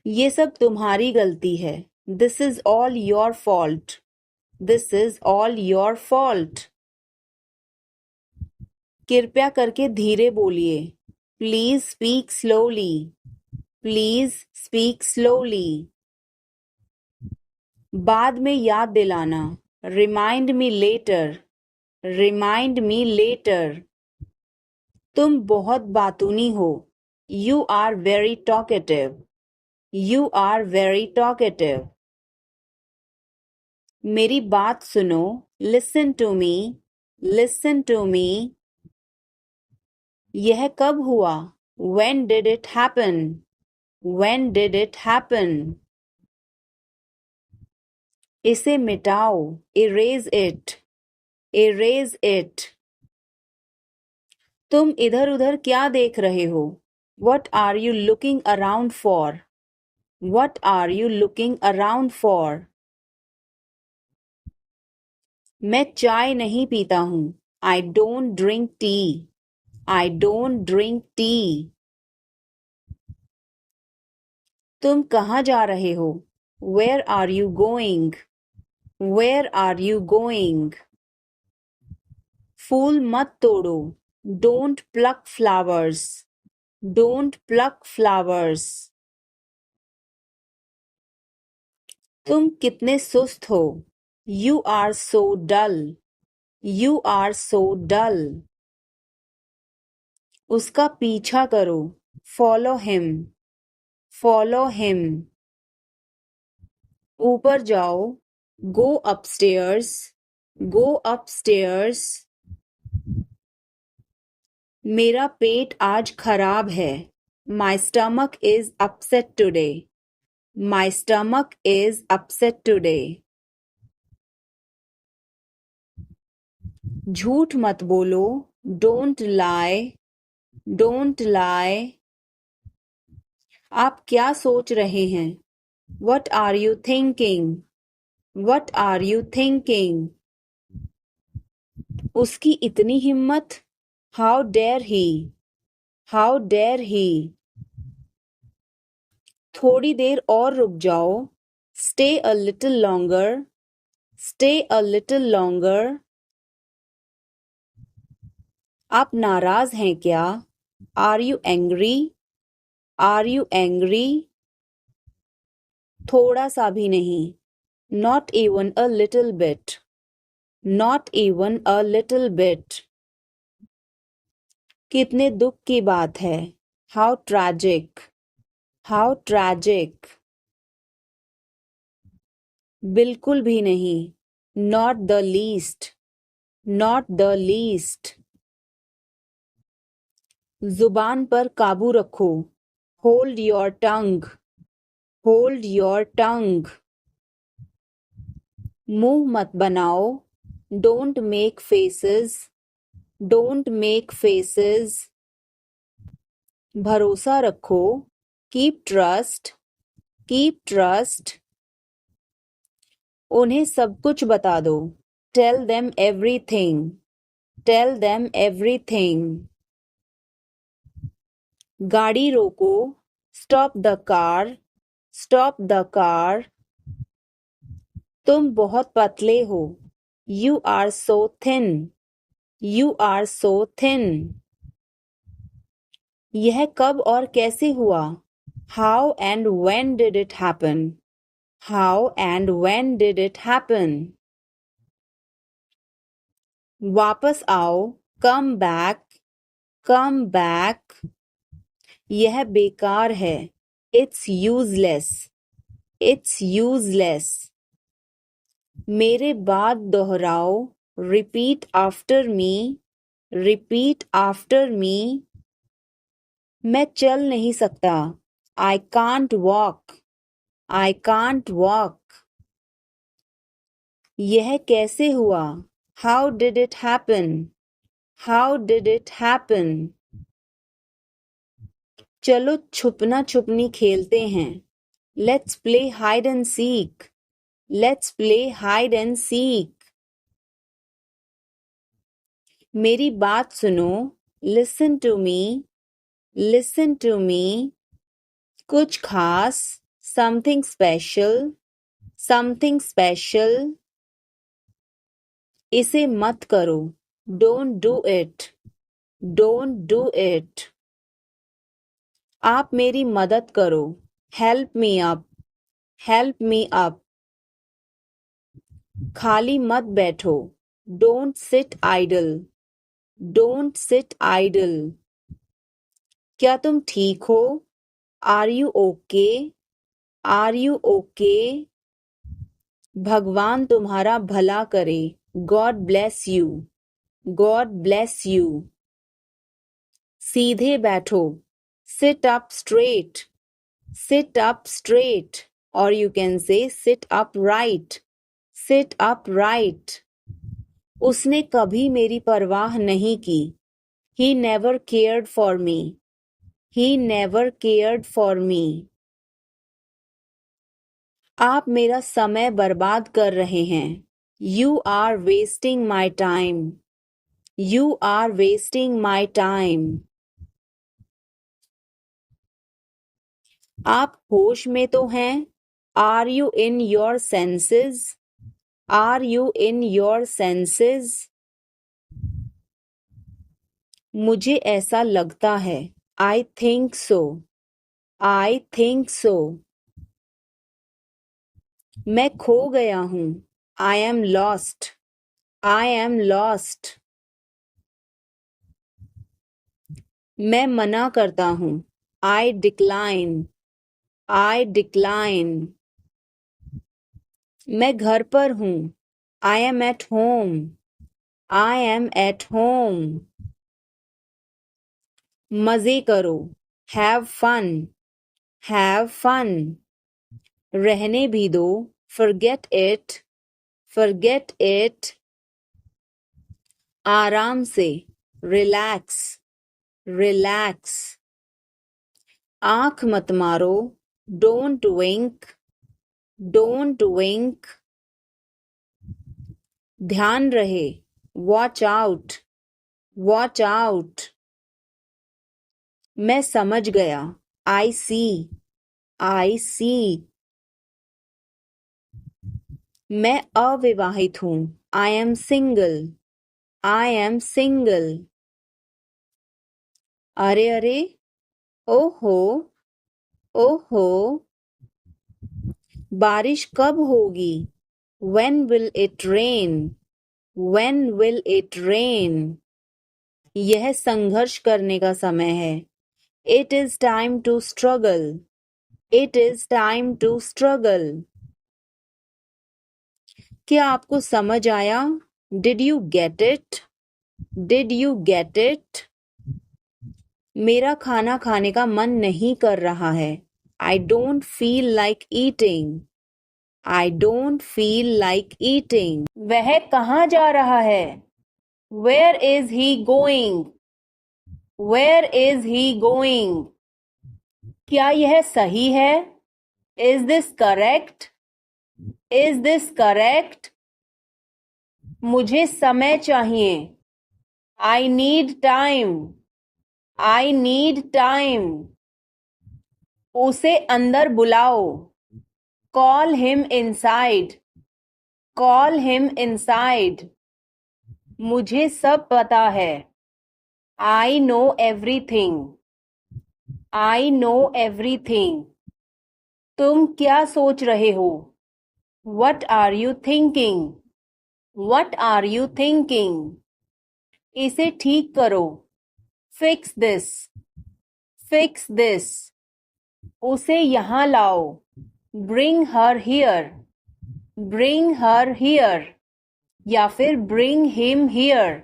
ये सब तुम्हारी गलती है। This is all your fault. This is all your fault. कृपया करके धीरे बोलिए। Please speak slowly. Please speak slowly. बाद में याद दिलाना। Remind me later. Remind me later. तुम बहुत बातूनी हो। You are very talkative. You are very talkative. मेरी बात सुनो। Listen to me. Listen to me. यह कब हुआ? When did it happen? When did it happen? इसे मिटाओ। Erase it. Erase it. तुम इधर उधर क्या देख रहे हो? What are you looking around for? What are you looking around for? मैं चाय नहीं पीता हूँ। I don't drink tea. I don't drink tea. तुम कहाँ जा रहे हो? Where are you going? Where are you going? फूल मत तोड़ो। Don't pluck flowers. Don't pluck flowers. तुम कितने सुस्त हो। You are so dull. You are so dull. उसका पीछा करो। Follow him. Follow him. ऊपर जाओ। Go upstairs. Go upstairs. मेरा पेट आज खराब है। My stomach is upset today. My stomach is upset today. झूठ मत बोलो। Don't lie. Don't lie. आप क्या सोच रहे हैं? What are you thinking? What are you thinking? उसकी इतनी हिम्मत। How dare he? How dare he? थोड़ी देर और रुक जाओ। Stay a little longer. Stay a little longer. आप नाराज हैं क्या? Are you angry? Are you angry? थोड़ा सा भी नहीं। Not even a little bit. Not even a little bit. कितने दुख की बात है। How tragic. How tragic. बिल्कुल भी नहीं। Not the least. Not the least. जुबान पर काबू रखो। Hold your tongue. Hold your tongue. मुंह मत बनाओ। Don't make faces. Don't make faces. भरोसा रखो। Keep trust. Keep trust. उन्हें सब कुछ बता दो। Tell them everything. Tell them everything. गाड़ी रोको। Stop the car. Stop the car. तुम बहुत पतले हो। You are so thin. You are so thin. यह कब और कैसे हुआ? How and when did it happen? How and when did it happen? वापस आओ। Come back. Come back. यह बेकार है। It's useless. It's useless. मेरे बाद दोहराओ। Repeat after me. Repeat after me. मैं चल नहीं सकता। I can't walk. I can't walk. यह कैसे हुआ? How did it happen? How did it happen? चलो छुपना छुपनी खेलते हैं। Let's play hide and seek. Let's play hide and seek. मेरी बात सुनो। Listen to me. Listen to me. कुछ खास। something special, something special. इसे मत करो, don't do it, don't do it. आप मेरी मदद करो, help me up, help me up. खाली मत बैठो, don't sit idle, don't sit idle. क्या तुम ठीक हो? Are you okay? Are you okay? भगवान तुम्हारा भला करे, God bless you, God bless you. सीधे बैठो, sit up straight, sit up straight. Or you can say sit upright, sit upright. उसने कभी मेरी परवाह नहीं की. He never cared for me, he never cared for me. आप मेरा समय बर्बाद कर रहे हैं. You are wasting my time, you are wasting my time. आप होश में तो हैं? Are you in your senses? Are you in your senses? मुझे ऐसा लगता है. I think so, I think so. मैं खो गया हूँ. I am lost, I am lost. मैं मना करता हूँ. I decline, I decline. मैं घर पर हूँ. I am at home, I am at home. मजे करो. Have fun, have fun. रहने भी दो. Forget it, forget it. आराम से. Relax, relax. आँख मत मारो. Don't wink, don't wink. ध्यान रहे. Watch out, watch out. मैं समझ गया. I see, I see. मैं अविवाहित हूँ. I am single, I am single. अरे अरे, ओहो, ओहो. बारिश कब होगी? When will it rain? When will it rain? यह संघर्ष करने का समय है. It is time to struggle, it is time to struggle. क्या आपको समझ आया? Did you get it? Did you get it? मेरा खाना खाने का मन नहीं कर रहा है. I don't feel like eating, I don't feel like eating. वह कहाँ जा रहा है? Where is he going? Where is he going? क्या यह सही है? Is this correct? Is this correct? मुझे समय चाहिए. I need time, I need time. उसे अंदर बुलाओ. Call him inside, call him inside. मुझे सब पता है. I know everything, I know everything. तुम क्या सोच रहे हो? What are you thinking? What are you thinking? इसे ठीक करो. Fix this, fix this. उसे यहाँ लाओ. Bring her here, bring her here. या फिर bring him here,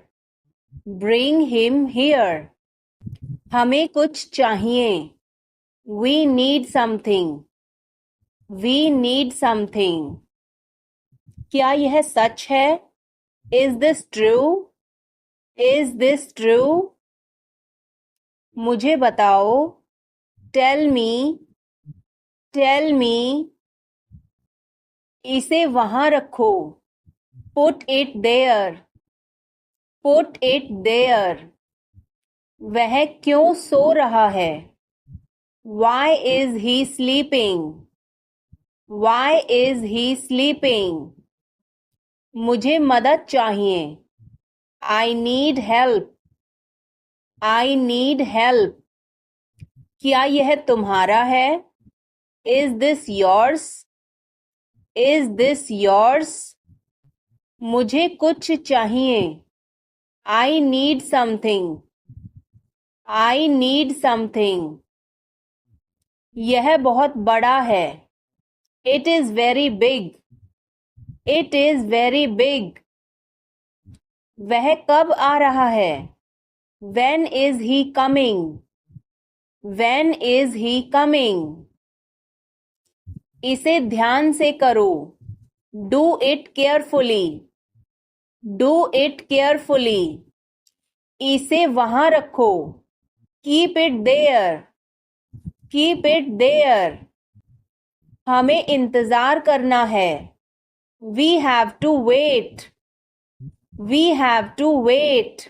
bring him here. हमें कुछ चाहिए. We need something, we need something. क्या यह सच है? Is this true? Is this true? मुझे बताओ. Tell me, tell me. इसे वहाँ रखो. Put it there, put it there. वह क्यों सो रहा है? Why is he sleeping? Why is he sleeping? मुझे मदद चाहिए. I need help. I need help. क्या यह तुम्हारा है? Is this yours? Is this yours? मुझे कुछ चाहिए. I need something. I need something. यह बहुत बड़ा है. It is very big. It is very big. वह कब आ रहा है? When is he coming? When is he coming? इसे ध्यान से करो. Do it carefully. Do it carefully. इसे वहां रखो. Keep it there. Keep it there. हमें इंतजार करना है. We have to wait. We have to wait.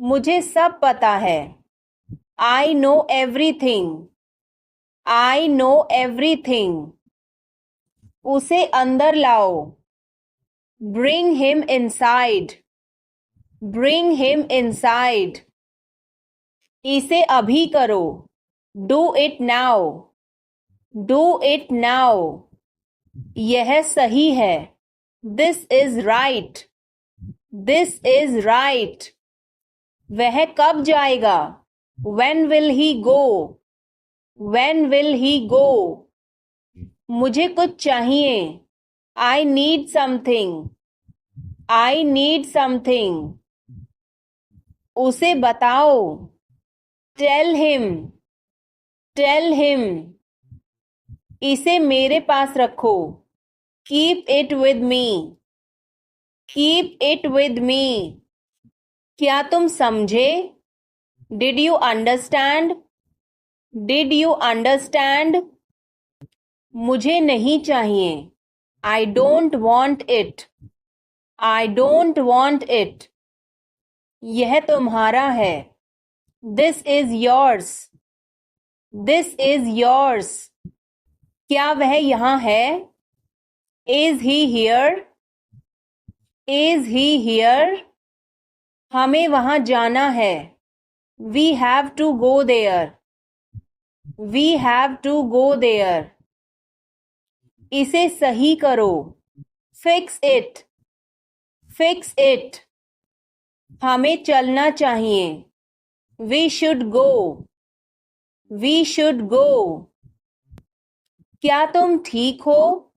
मुझे सब पता है. I know everything. I know everything. उसे अंदर लाओ. Bring him inside. Bring him inside. इसे अभी करो. Do it now. Do it now. यह सही है. This is right. This is right. वह कब जाएगा? When will he go? When will he go? मुझे कुछ चाहिए. I need something. I need something. उसे बताओ. Tell him. Tell him. इसे मेरे पास रखो. Keep it with me. Keep it with me. क्या तुम समझे? Did you understand? Did you understand? मुझे नहीं चाहिए. I don't want it. I don't want it. यह तुम्हारा है. This is yours. This is yours. क्या वह यहाँ है? Is he here? Is he here? हमें वहां जाना है. We have to go there. We have to go there. इसे सही करो. Fix it. Fix it. हमें चलना चाहिए. We should go. We should go. क्या तुम ठीक हो?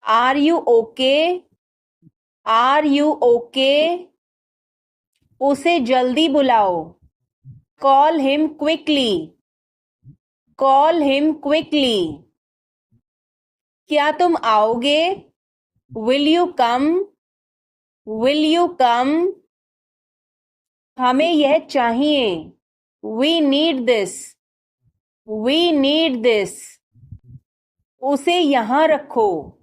Are you okay? Are you okay? उसे जल्दी बुलाओ. Call him quickly. Call him quickly. क्या तुम आओगे? Will you come? Will you come? हमें यह चाहिए. We need this. We need this. उसे यहाँ रखो.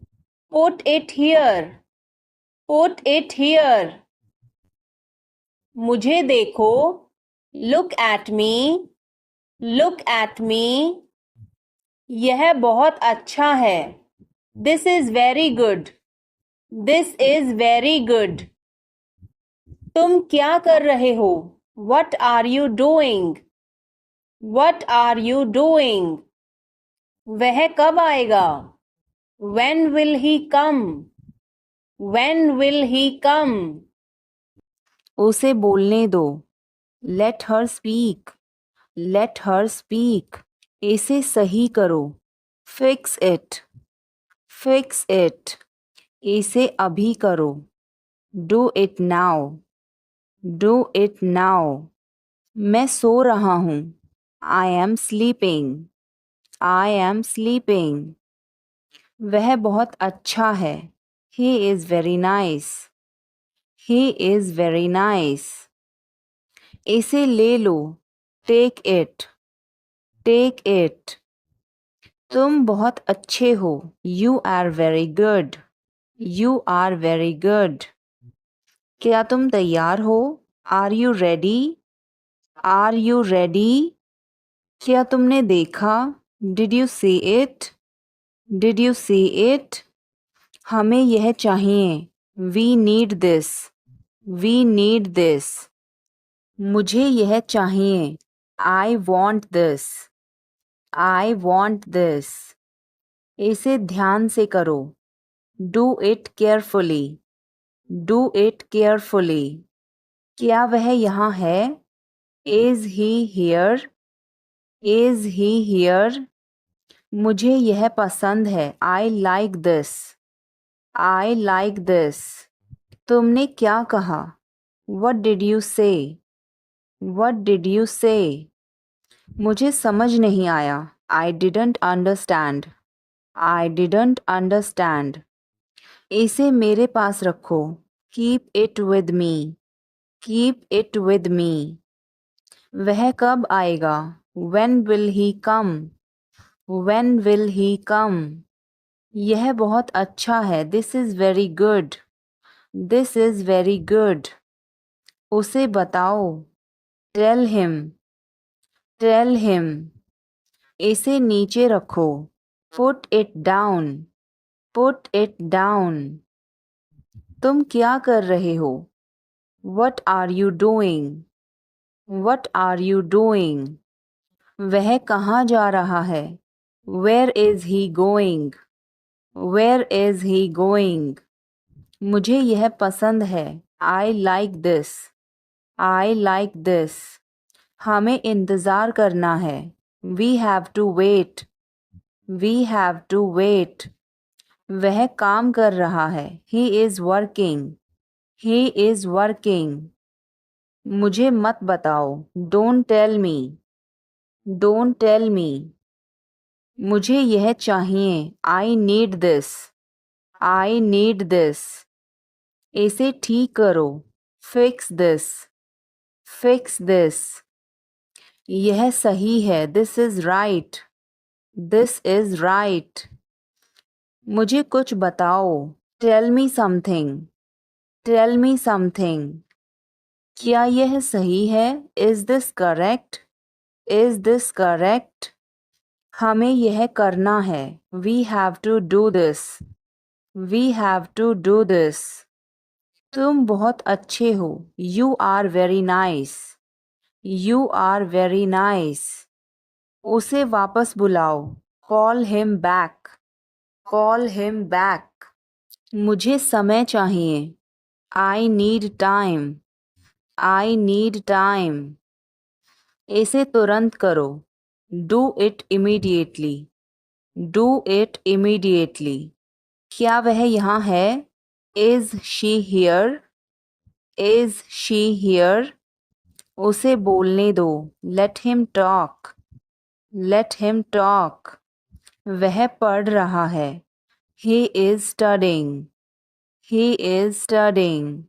Put it here. Put it here. मुझे देखो. Look at me. Look at me. यह बहुत अच्छा है. This is very good. This is very good. तुम क्या कर रहे हो? What are you doing? What are you doing? वह कब आएगा? When will he come? When will he come? उसे बोलने दो. Let her speak. Let her speak. इसे सही करो. Fix it. Fix it. इसे अभी करो. Do it now. Do it now. मैं सो रहा हूँ. I am sleeping. I am sleeping. वह बहुत अच्छा है. He is very nice. He is very nice. इसे ले लो. Take it. Take it. तुम बहुत अच्छे हो. You are very good. You are very good. क्या तुम तैयार हो? Are you ready? Are you ready? क्या तुमने देखा? Did you see it? Did you see it? हमें यह चाहिए. We need this. We need this. मुझे यह चाहिए. I want this. I want this. इसे ध्यान से करो. Do it carefully. Do it carefully. क्या वह यहाँ है? Is he here? Is he here? मुझे यह पसंद है. I like this. I like this. तुमने क्या कहा? What did you say? What did you say? मुझे समझ नहीं आया. I didn't understand. I didn't understand. इसे मेरे पास रखो. Keep it with me. Keep it with me. वह कब आएगा? When will he come? When will he come? यह बहुत अच्छा है. This is very good. This is very good. उसे बताओ. Tell him. Tell him. इसे नीचे रखो. Put it down. Put it down. तुम क्या कर रहे हो? What are you doing? What are you doing? वह कहाँ जा रहा है? Where is he going? Where is he going? मुझे यह पसंद है. I like this. I like this. हमें इंतज़ार करना है. We have to wait. We have to wait. वह काम कर रहा है. He is working. He is working. मुझे मत बताओ. Don't tell me. Don't tell me. मुझे यह चाहिए. I need this. I need this. इसे ठीक करो. Fix this. Fix this. यह सही है. This is right. This is right. मुझे कुछ बताओ. Tell me something. Tell me something. क्या यह सही है? Is this correct? Is this correct? हमें यह करना है. We have to do this. We have to do this. तुम बहुत अच्छे हो. You are very nice. You are very nice. उसे वापस बुलाओ. Call him back. Call him back. मुझे समय चाहिए. I need time. I need time. इसे तुरंत करो. Do it immediately. Do it immediately. क्या वह यहाँ है? Is she here? Is she here? उसे बोलने दो. Let him talk. Let him talk. वह पढ़ रहा है. He is studying. He is studying.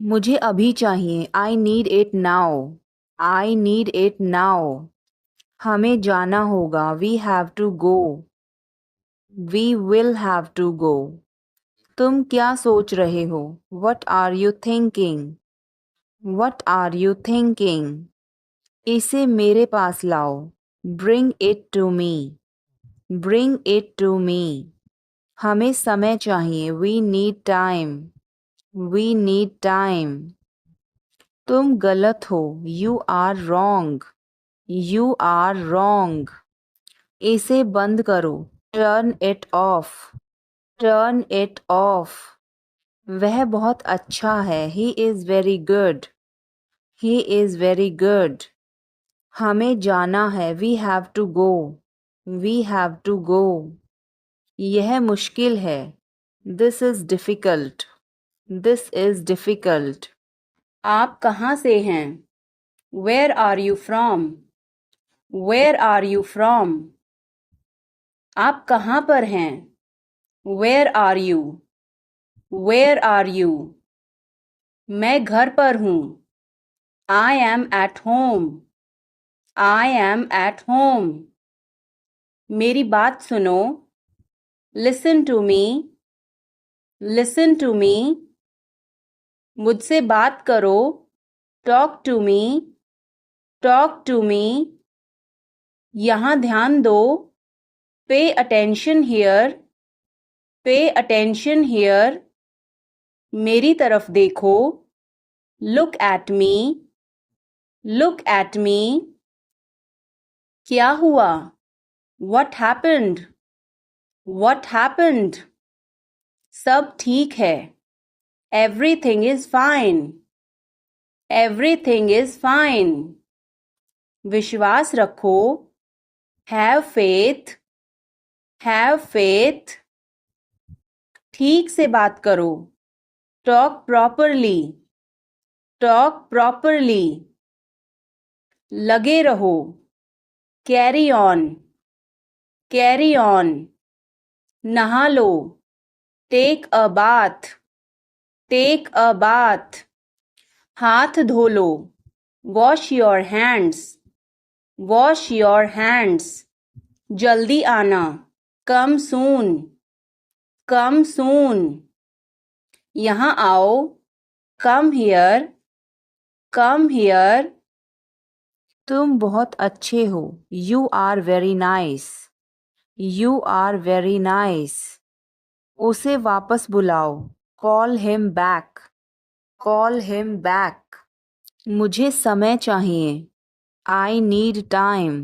मुझे अभी चाहिए. I need it now. I need it now. हमें जाना होगा. We have to go. We will have to go. तुम क्या सोच रहे हो? What are you thinking? What are you thinking? इसे मेरे पास लाओ. Bring it to me. Bring it to me. हमें समय चाहिए. We need time. We need time. तुम गलत हो. You are wrong. You are wrong. इसे बंद करो. Turn it off. Turn it off. वह बहुत अच्छा है. He is very good. He is very good. हमें जाना है. We have to go. We have to go. यह मुश्किल है. This is difficult. This is difficult. आप कहाँ से हैं? Where are you from? Where are you from? आप कहाँ पर हैं? Where are you? Where are you? मैं घर पर हूँ. I am at home. I am at home. मेरी बात सुनो. Listen to me. Listen to me. मुझसे बात करो. Talk to me. Talk to me. यहाँ ध्यान दो. Pay attention here. Pay attention here, मेरी तरफ देखो. Look at me, look at me. क्या हुआ? What happened? What happened? सब ठीक है. Everything is fine. Everything is fine. विश्वास रखो. Have faith. Have faith. ठीक से बात करो. Talk properly. Talk properly. लगे रहो. Carry on. Carry on. नहा लो. Take a bath. Take a bath. हाथ धो लो. Wash your hands. Wash your hands. जल्दी आना. Come soon. Come soon. यहाँ आओ. Come here. Come here. तुम बहुत अच्छे हो. You are very nice. You are very nice. उसे वापस बुलाओ. Call him back. Call him back. मुझे समय चाहिए. I need time.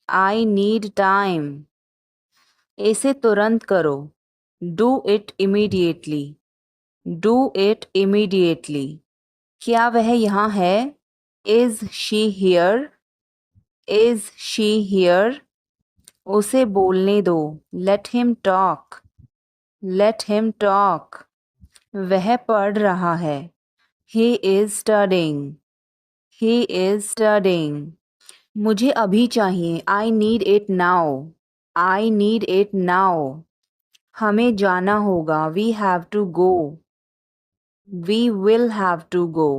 I need time. इसे तुरंत करो. Do it immediately. Do it immediately. क्या वह यहाँ है? Is she here? Is she here? उसे बोलने दो. Let him talk. Let him talk. वह पढ़ रहा है. He is studying. He is studying. मुझे अभी चाहिए. I need it now. I need it now. हमें जाना होगा. We have to go. We will have to go.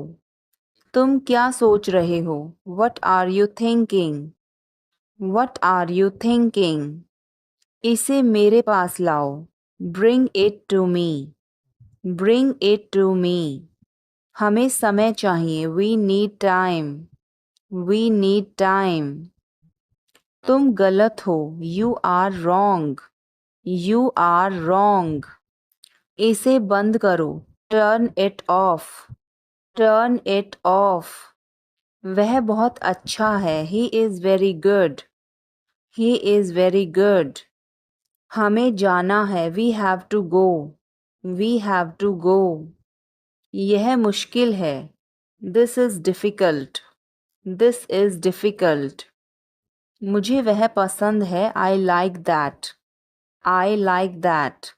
तुम क्या सोच रहे हो? What are you thinking? What are you thinking? इसे मेरे पास लाओ. Bring it to me. Bring it to me. हमें समय चाहिए. We need time. We need time. तुम गलत हो. You are wrong. You are wrong. इसे बंद करो. Turn it off. Turn it off. वह बहुत अच्छा है. He is very good. He is very good. हमें जाना है. We have to go. We have to go. यह मुश्किल है. This is difficult. This is difficult. मुझे वह पसंद है. I like that. I like that.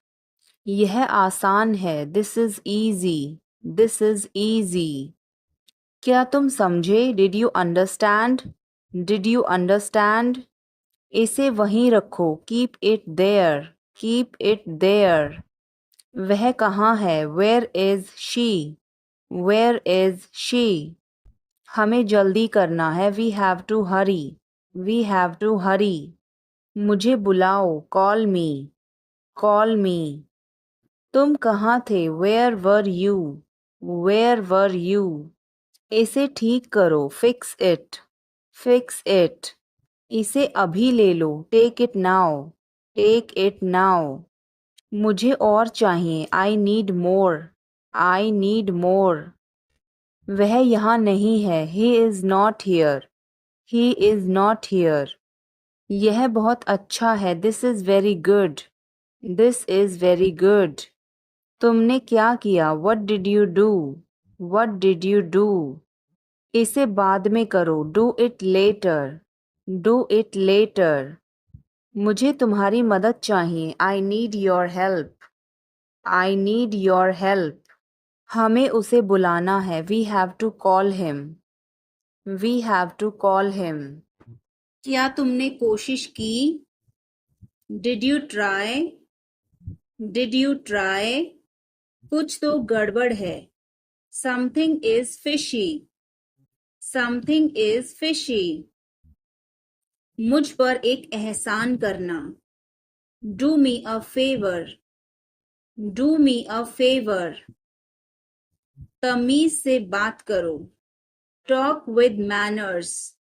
यह आसान है. This is easy. This is easy. क्या तुम समझे? Did you understand? Did you understand? इसे वहीं रखो. Keep it there. Keep it there. वह कहाँ है? Where is she? Where is she? हमें जल्दी करना है. We have to hurry. We have to hurry. मुझे बुलाओ. Call me. Call me. तुम कहाँ थे? Where were you? Where were you? इसे ठीक करो. Fix it. Fix it. इसे अभी ले लो. Take it now. Take it now. मुझे और चाहिए. I need more. I need more. वह यहाँ नहीं है. He is not here. He is not here. यह बहुत अच्छा है. This is very good. This is very good. तुमने क्या किया? What did you do? What did you do? इसे बाद में करो. Do it later. Do it later. मुझे तुम्हारी मदद चाहिए. I need your help. I need your help. हमें उसे बुलाना है. We have to call him. We have to call him. क्या तुमने कोशिश की? Did you try? Did you try? कुछ तो गड़बड़ है. Something is fishy. Something is fishy. मुझ पर एक एहसान करना. Do me a favor. Do me a favor. तमीज से बात करो. Talk with manners.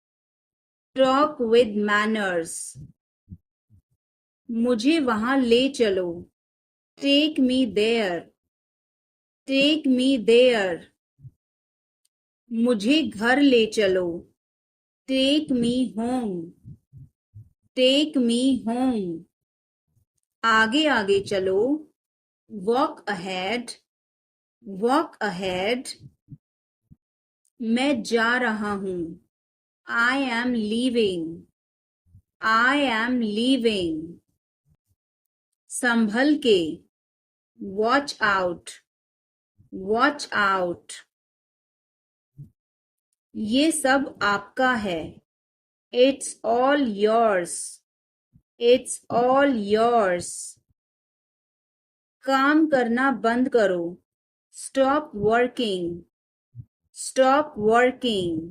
Talk with manners. मुझे वहां ले चलो. Take me there, take me there. मुझे घर ले चलो, take me home, take me home. आगे आगे चलो, वॉक अहेड, वॉक अहेड। मैं जा रहा हूं, I am leaving, I am leaving. संभल के, वॉच आउट, वॉच आउट। ये सब आपका है, it's all yours, it's all yours. काम करना बंद करो, स्टॉप वर्किंग, स्टॉप वर्किंग।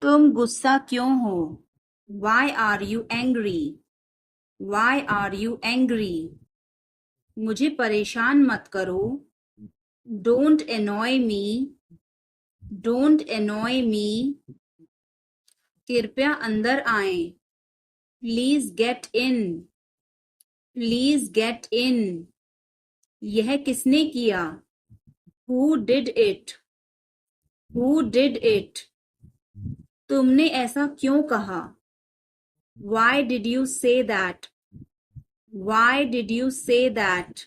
तुम गुस्सा क्यों हो, why are you angry, why are you angry. मुझे परेशान मत करो, don't annoy me, don't annoy me. कृपया अंदर आए, please get in, please get in. यह किसने किया, who did it, who did it. तुमने ऐसा क्यों कहा, why did you say that, why did you say that.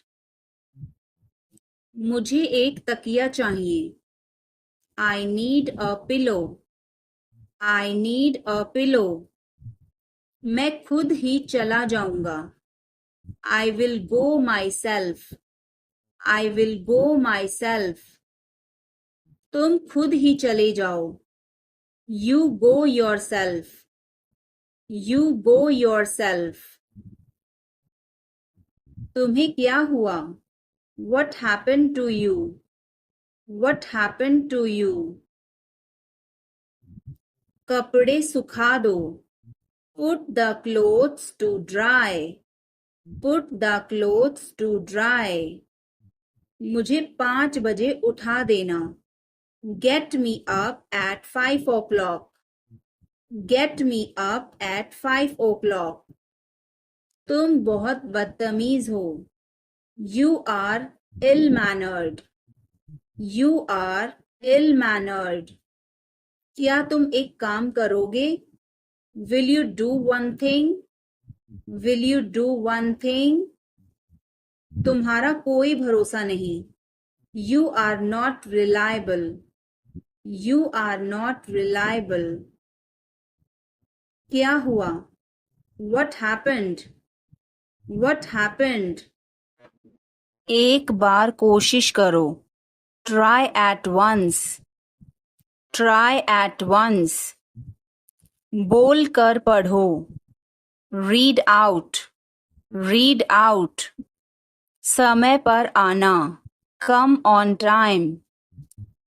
मुझे एक तकिया चाहिए, I need a pillow, I need a pillow. मैं खुद ही चला जाऊंगा, I will go myself, I will go myself. तुम खुद ही चले जाओ, you go yourself, you go yourself. तुम्हें क्या हुआ, what happen to you, what happen to you. कपड़े सुखा दो, put the clothes to dry, put the clothes to dry. मुझे 5 बजे उठा देना, get me up at 5 o'clock, get me up at 5 o'clock। तुम बहुत बदतमीज हो, you are ill mannered, you are ill mannered. क्या तुम एक काम करोगे, will you do one thing, will you do one thing. तुम्हारा कोई भरोसा नहीं, you are not reliable, you are not reliable. क्या हुआ, वट हैपेंड, वट हैपेंड। एक बार कोशिश करो, try at once, try at once. बोल कर पढ़ो, रीड आउट, रीड आउट। समय पर आना, come on time,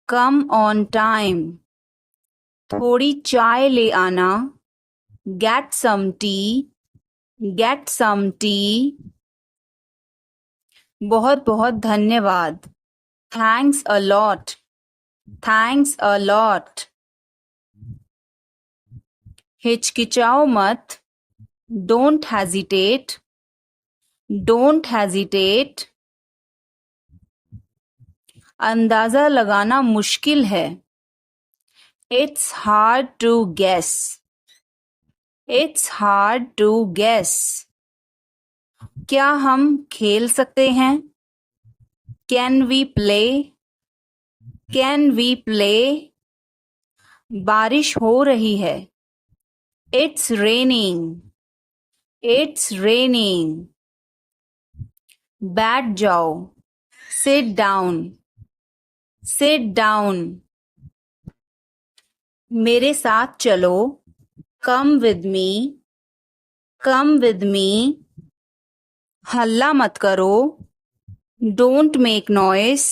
come on time. थोड़ी चाय ले आना, get some tea, get some tea. बहुत बहुत धन्यवाद, thanks a lot, thanks a lot. हिचकिचाओ मत, डोंट हेजिटेट, डोंट हेजिटेट। अंदाजा लगाना मुश्किल है, it's hard to guess, it's hard to guess. क्या हम खेल सकते हैं, can we play, can we play. बारिश हो रही है, इट्स रेनिंग, इट्स रेनिंग। बैठ जाओ, सिट डाउन, सिट डाउन। मेरे साथ चलो, come with me, come with me. हल्ला मत करो, don't make noise,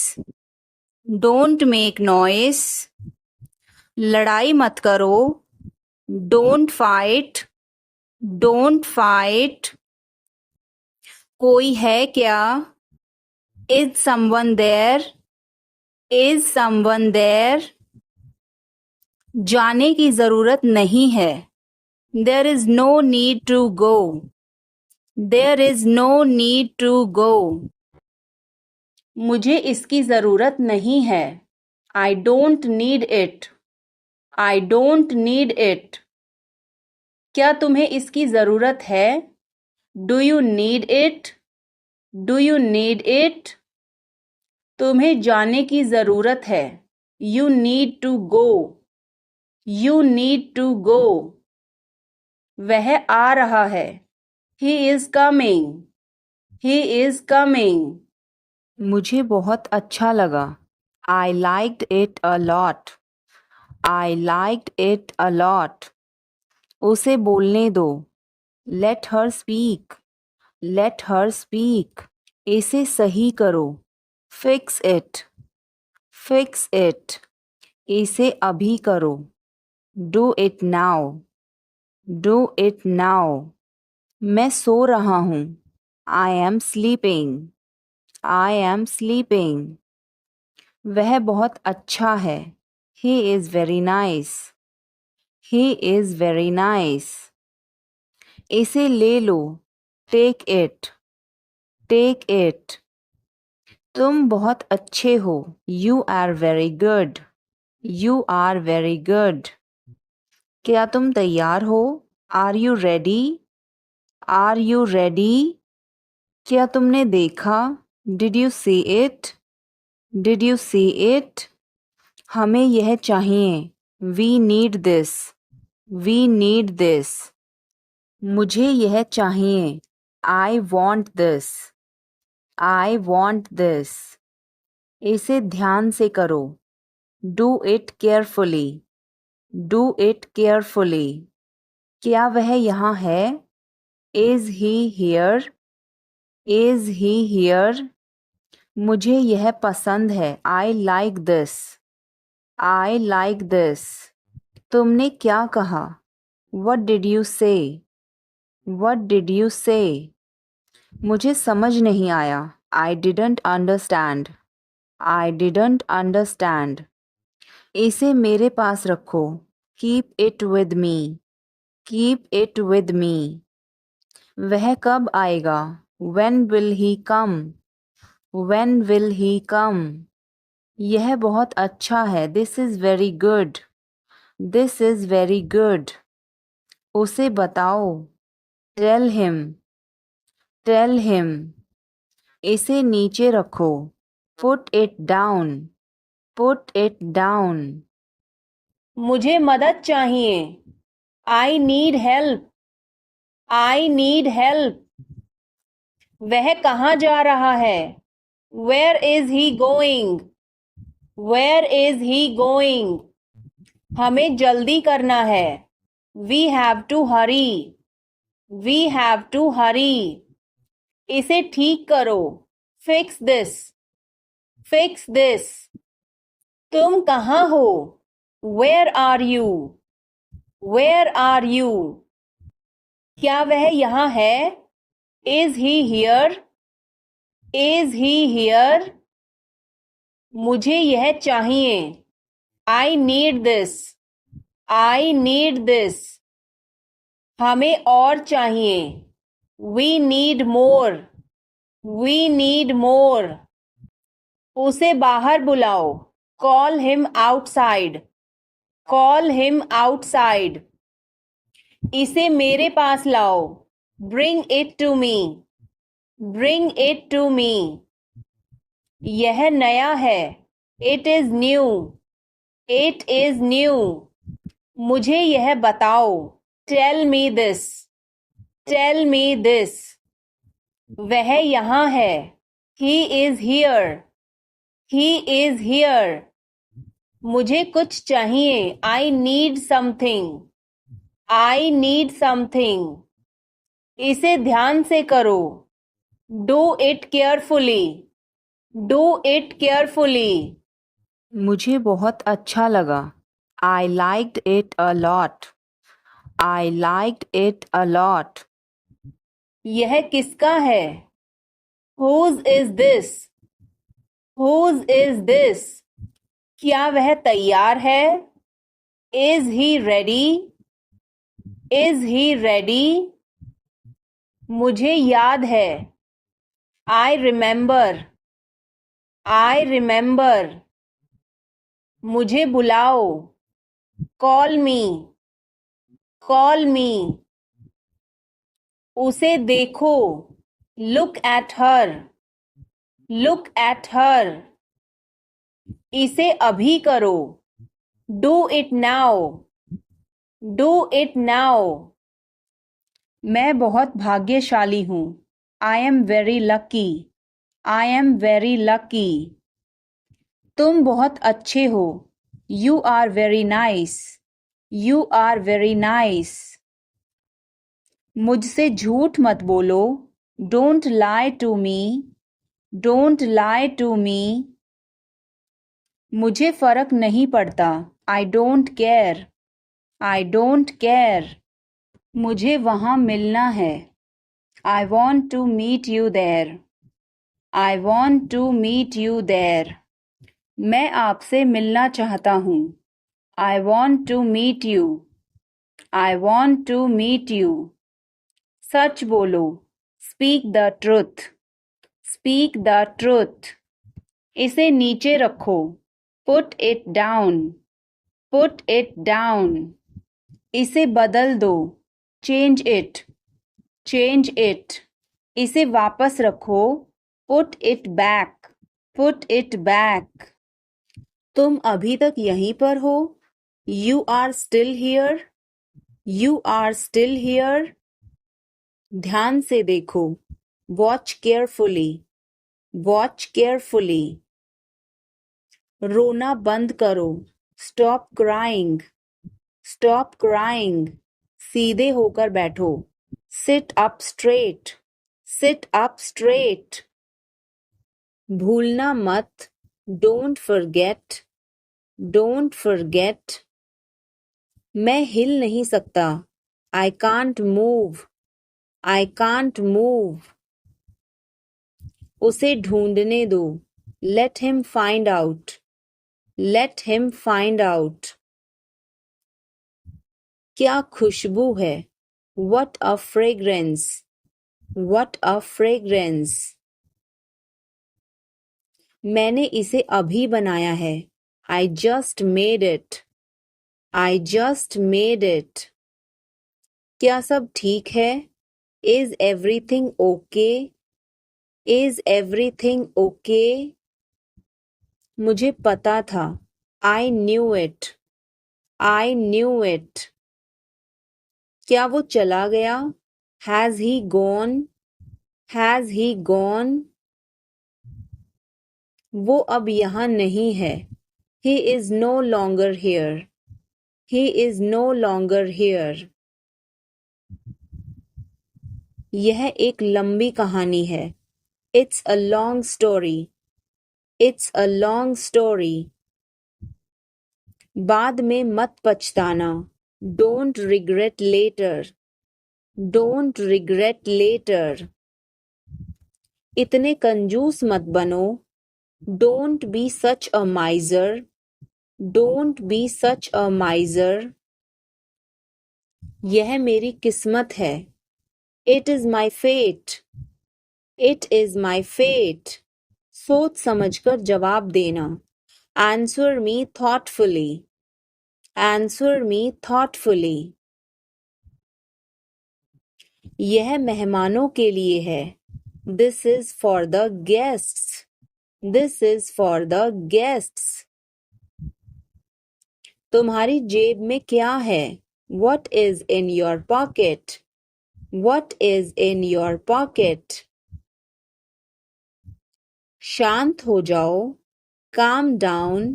don't make noise. लड़ाई मत करो, डोंट फाइट, डोंट फाइट। कोई है क्या, is someone there, is someone there. जाने की जरूरत नहीं है, there is no need to go, There is no need to go. मुझे इसकी ज़रूरत नहीं है. I don't need it. I don't need it. क्या तुम्हें इसकी ज़रूरत है? Do you need it? Do you need it? तुम्हें जाने की ज़रूरत है. You need to go. You need to go. वह आ रहा है. He is coming. He is coming. मुझे बहुत अच्छा लगा. I liked it a lot. I liked it a lot. उसे बोलने दो. Let her speak. Let her speak. इसे सही करो. Fix it. Fix it. इसे अभी करो. Do it now. Do it now. मैं सो रहा हूँ. I am sleeping. I am sleeping. वह बहुत अच्छा है. He is very nice. He is very nice. इसे ले लो. Take it. Take it. तुम बहुत अच्छे हो. You are very good. You are very good. क्या तुम तैयार हो? Are you ready? Are you ready? क्या तुमने देखा? Did you see it? Did you see it? हमें यह चाहिए. We need this. We need this. मुझे यह चाहिए. I want this. I want this. इसे ध्यान से करो. Do it carefully. Do it carefully. क्या वह यहाँ है? Is he here? Is he here? मुझे यह पसंद है. I like this. I like this. तुमने क्या कहा? What did you say? What did you say? मुझे समझ नहीं आया. I didn't understand. I didn't understand. इसे मेरे पास रखो. Keep it with me. Keep it with me. वह कब आएगा? When will he come? When will he come? यह बहुत अच्छा है. This is very good. This is very good. उसे बताओ. Tell him. Tell him. इसे नीचे रखो. Put it down. Put it down. मुझे मदद चाहिए. I need help. I need help. वह कहाँ जा रहा है? Where is he going? Where is he going? हमें जल्दी करना है. We have to hurry. We have to hurry. इसे ठीक करो. Fix this. Fix this. तुम कहाँ हो? Where are you? Where are you? क्या वह यहाँ है? Is he here? Is he here? मुझे यह चाहिए. I need this. I need this. हमें और चाहिए. We need more. We need more. उसे बाहर बुलाओ. Call him outside. Call him outside. इसे मेरे पास लाओ. Bring it to me. Bring it to me. यह नया है. It is new. It is new. मुझे यह बताओ. Tell me this. Tell me this. वह यहाँ है. He is here. He is here. मुझे कुछ चाहिए. I need something. I need something. इसे ध्यान से करो. Do it carefully. Do it carefully. मुझे बहुत अच्छा लगा. I liked it a lot. I liked it a lot. यह किसका है? Whose is this? Whose is this? क्या वह तैयार है? Is he ready? Is he ready? मुझे याद है। I remember. I remember. मुझे बुलाओ। Call me. Call me. उसे देखो। Look at her. Look at her. इसे अभी करो। Do it now. Do it now. मैं बहुत भाग्यशाली हूँ। I am very lucky. I am very lucky. तुम बहुत अच्छे हो। You are very nice. You are very nice. मुझसे झूठ मत बोलो। Don't lie to me. Don't lie to me. मुझे फर्क नहीं पड़ता। I don't care. I don't care. मुझे वहाँ मिलना है। I want to meet you there. I want to meet you there. मैं आपसे मिलना चाहता हूँ। I want to meet you. I want to meet you. सच बोलो। Speak the truth. Speak the truth. इसे नीचे रखो। Put it down. Put it down. इसे बदल दो। Change it. Change it. इसे वापस रखो। Put it back. Put it back. तुम अभी तक यहीं पर हो। You are still here. You are still here. ध्यान से देखो। Watch carefully. Watch carefully. रोना बंद करो। Stop crying. Stop crying. सीधे होकर बैठो। Sit up straight. Sit up straight. भूलना मत। Don't forget. Don't forget. मैं हिल नहीं सकता। I can't move. I can't move. उसे ढूंढने दो। Let him find out. Let him find out. क्या खुशबू है। What a fragrance. What a fragrance. मैंने इसे अभी बनाया है। I just made it. I just made it. क्या सब ठीक है? Is everything okay? Is everything okay? मुझे पता था। I knew it. I knew it. क्या वो चला गया? Has he gone? Has he gone? वो अब यहाँ नहीं है। He is no longer here. He is no longer here. यह एक लंबी कहानी है। It's a long story. It's a long story. बाद में मत पछताना। Don't regret later. Don't regret later. इतने कंजूस मत बनो। Don't be such a miser. Don't be such a miser. यह मेरी किस्मत है। It is my fate. It is my fate. सोच समझकर जवाब देना। Answer me thoughtfully. Answer me thoughtfully. यह मेहमानों के लिए है। This is for the guests. This is for the guests. तुम्हारी जेब में क्या है? What is in your pocket? What is in your pocket? शांत हो जाओ। Calm down.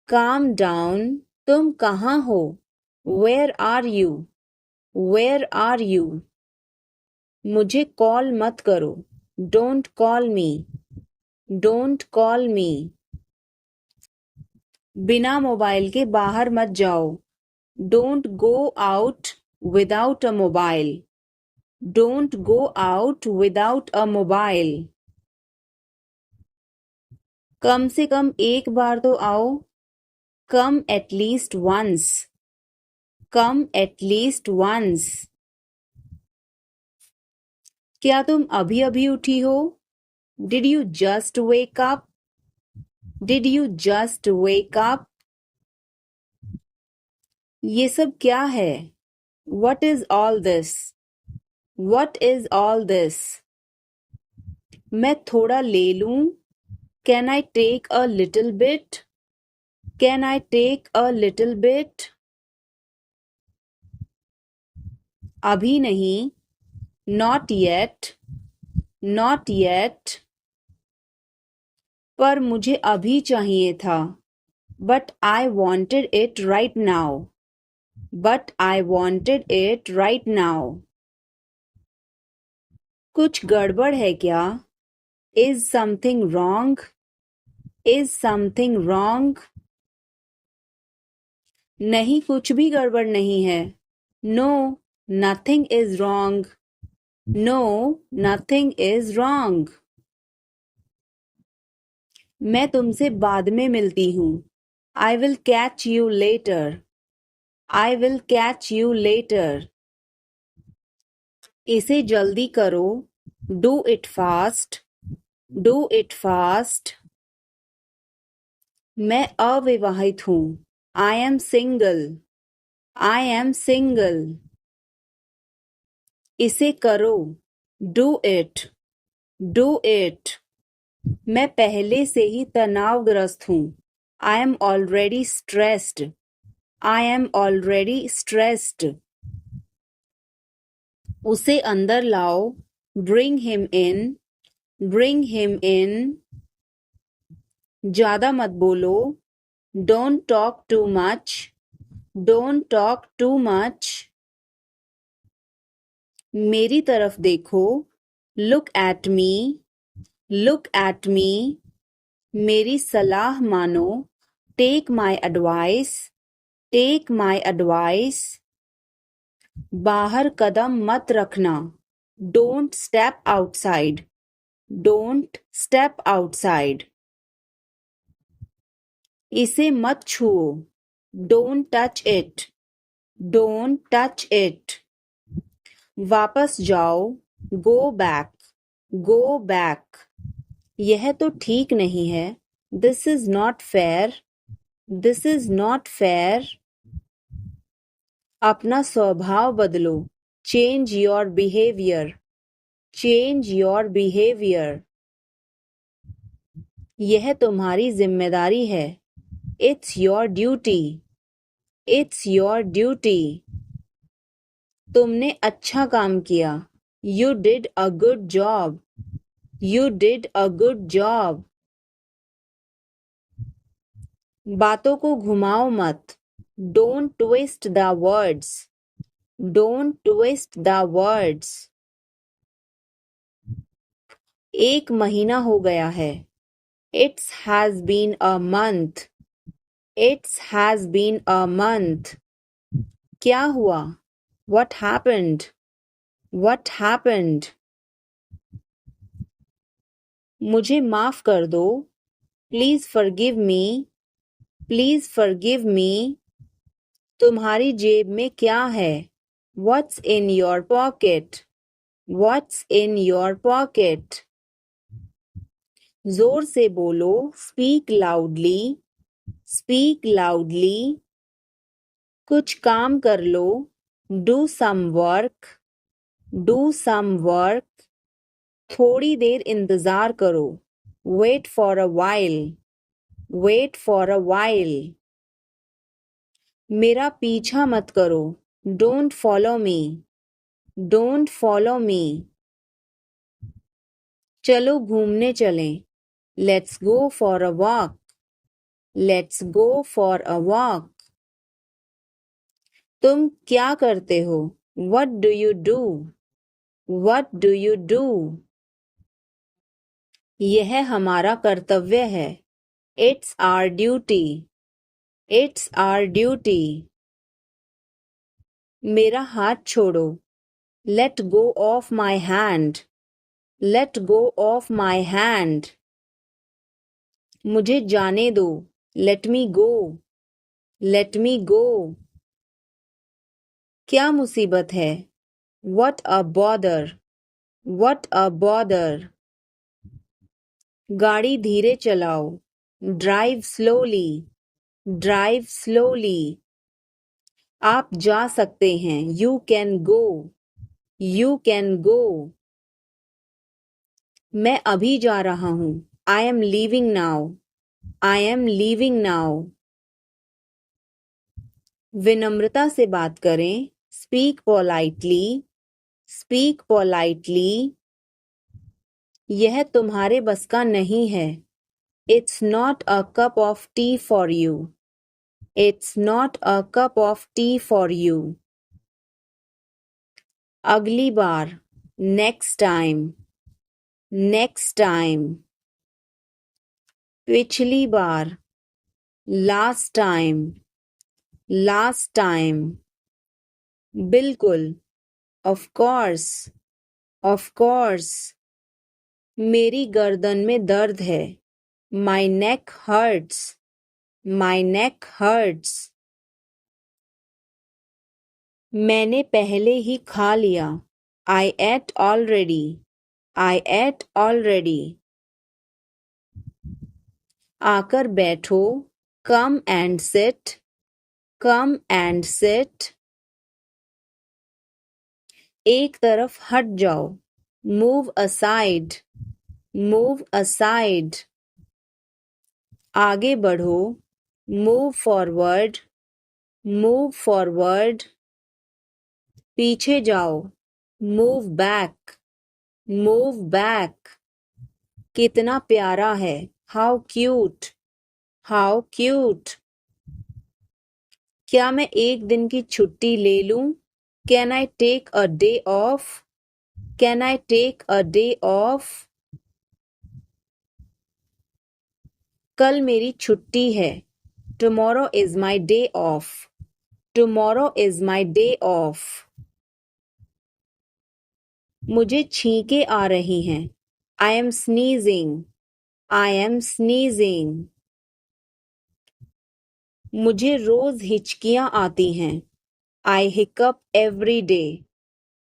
Calm down. तुम कहाँ हो? Where are you? Where are you? मुझे कॉल मत करो। Don't call me. Don't call me. बिना मोबाइल के बाहर मत जाओ। Don't go out without a mobile. Don't go out without a mobile. कम से कम एक बार तो आओ। Come at least once. Come at least once. क्या तुम अभी अभी उठी हो? Did you just wake up? Did you just wake up? ये सब क्या है? What is all this? What is all this? मैं थोड़ा ले लूं? Can I take a little bit? Can I take a little bit? अभी नहीं. Not yet. Not yet. पर मुझे अभी चाहिए था. But I wanted it right now. But I wanted it right now. कुछ गड़बड़ है क्या? Is something wrong? Is something wrong? नहीं, कुछ भी गड़बड़ नहीं है. No, nothing is wrong. No, nothing is wrong. मैं तुमसे बाद में मिलती हूँ. I will catch you later. I will catch you later. इसे जल्दी करो. Do it fast. Do it fast. मैं अविवाहित हूँ. I am single. I am single. इसे करो. Do it. Do it. मैं पहले से ही तनावग्रस्त हूँ. I am already stressed. I am already stressed. उसे अंदर लाओ. Bring him in. Bring him in. ज़्यादा मत बोलो. Don't talk too much. Don't talk too much. मेरी तरफ देखो. Look at me. Look at me. मेरी सलाह मानो. Take my advice. Take my advice. बाहर कदम मत रखना. Don't step outside. Don't step outside. इसे मत छुओ. Don't touch it. Don't touch it. वापस जाओ. Go back. Go back. यह तो ठीक नहीं है. This is not fair. This is not fair. अपना स्वभाव बदलो. Change your behavior. Change your behavior. यह तुम्हारी जिम्मेदारी है. It's your duty. It's your duty. तुमने अच्छा काम किया. You did a good job. You did a good job. बातों को घुमाओ मत. Don't twist the words. Don't twist the words. 1 महीना हो गया है. It has been a month. It has been a month. क्या हुआ? What happened? What happened? मुझे माफ कर दो. Please forgive me. Please forgive me. तुम्हारी जेब में क्या है? What's in your pocket? What's in your pocket? जोर से बोलो. Speak loudly. Speak loudly. कुछ काम कर लो. Do some work. Do some work. थोड़ी देर इंतजार करो. Wait for a while. Wait for a while. मेरा पीछा मत करो. Don't follow me. Don't follow me. चलो घूमने चलें. Let's go for a walk. Let's go for a walk. तुम क्या करते हो? What do you do? What do you do? यह हमारा कर्तव्य है. It's our duty. It's our duty. मेरा हाथ छोड़ो. Let go of my hand. Let go of my hand. मुझे जाने दो. Let me go. Let me go. क्या मुसीबत है? What a bother. What a bother. गाड़ी धीरे चलाओ. Drive slowly. Drive slowly. आप जा सकते हैं. You can go. You can go. मैं अभी जा रहा हूँ. I am leaving now. I am leaving now. विनम्रता से बात करें. Speak politely. Speak politely. यह तुम्हारे बस का नहीं है. It's not a cup of tea for you. It's not a cup of tea for you. अगली बार. Next time. Next time. पिछली बार. Last time. Last time. बिल्कुल. Of course. Of course. मेरी गर्दन में दर्द है. My neck hurts. My neck hurts. मैंने पहले ही खा लिया. I ate already. I ate already. आकर बैठो. Come and sit. Come and sit. एक तरफ हट जाओ. Move aside. Move aside. आगे बढ़ो. Move forward. Move forward. पीछे जाओ. Move back. Move back. कितना प्यारा है. How cute. How cute. क्या मैं एक दिन की छुट्टी ले लूं? Can I take a day off? Can I take a day off? कल मेरी छुट्टी है. Tomorrow is my day off. Tomorrow is my day off. मुझे छींकें आ रही हैं. I am sneezing. I am sneezing. मुझे रोज हिचकियां आती हैं. I hiccup every day.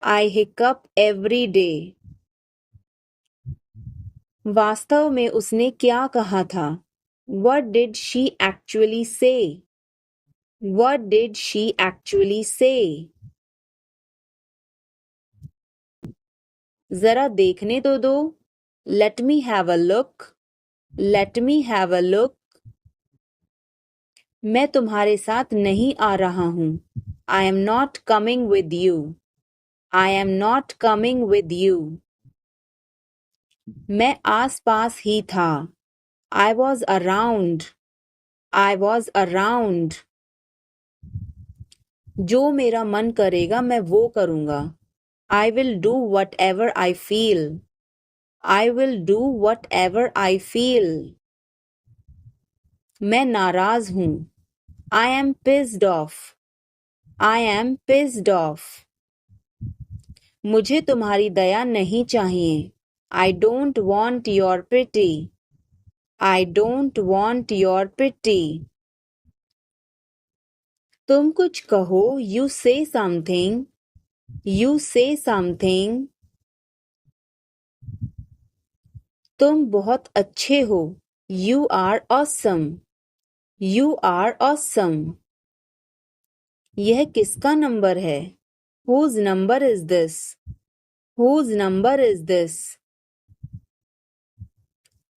I hiccup every day. वास्तव में उसने क्या कहा था? What did she actually say? What did she actually say? जरा देखने तो दो. Let me have a look. Let me have a look. मैं तुम्हारे साथ नहीं आ रहा हूँ. I am not coming with you. I am not coming with you. मैं आस-पास ही था. I was around. I was around. जो मेरा मन करेगा मैं वो करूँगा. I will do whatever I feel. I will do whatever I feel. मैं नाराज हूँ. I am pissed off. I am pissed off. मुझे तुम्हारी दया नहीं चाहिए. I don't want your pity. I don't want your pity. तुम कुछ कहो. You say something. You say something. तुम बहुत अच्छे हो. You are awesome. You are awesome. यह किसका नंबर है? Whose number is this? Whose number is this?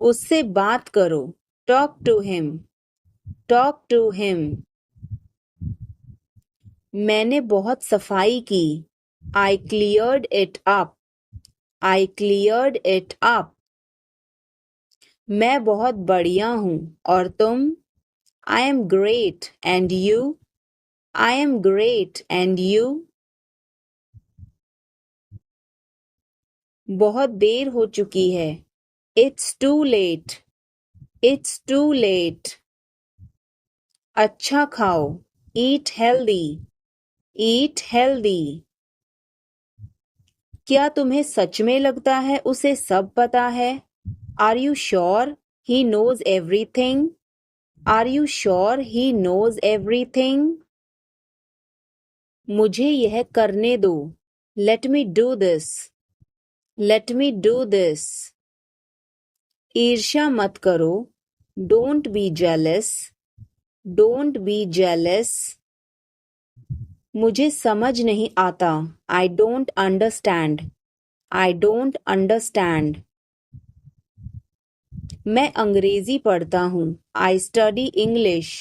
उससे बात करो. Talk to him. Talk to him. मैंने बहुत सफाई की. I cleared it up. I cleared it up. मैं बहुत बढ़िया हूँ. और तुम? I am great. And you? I am great. And you? बहुत देर हो चुकी है. It's too late. It's too late. अच्छा खाओ. Eat healthy. Eat healthy. क्या तुम्हें सच में लगता है उसे सब पता है? Are you sure he knows everything? Are you sure he knows everything? मुझे यह करने दो. Let me do this. Let me do this. ईर्ष्या मत करो. Don't be jealous. Don't be jealous. मुझे समझ नहीं आता. I don't understand. I don't understand. मैं अंग्रेजी पढ़ता हूँ. I study English.